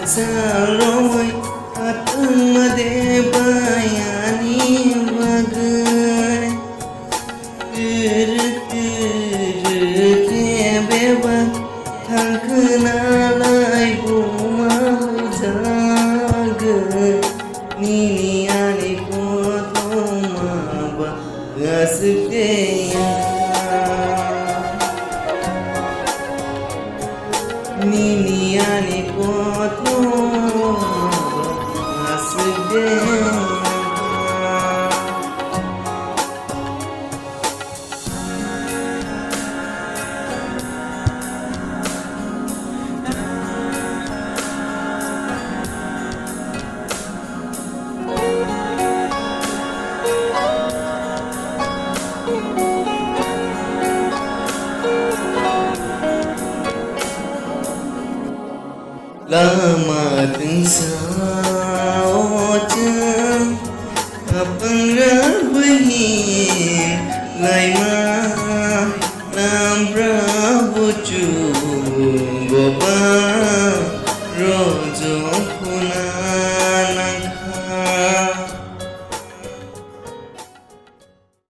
Saloi atmade bayani wagai Tir ke beba thanknalai bumau jagai Nini ani ko thoma gasde Nini ani ko thoma gasde Lama sao chân apang rabhin lai ma nam prabu chu gopa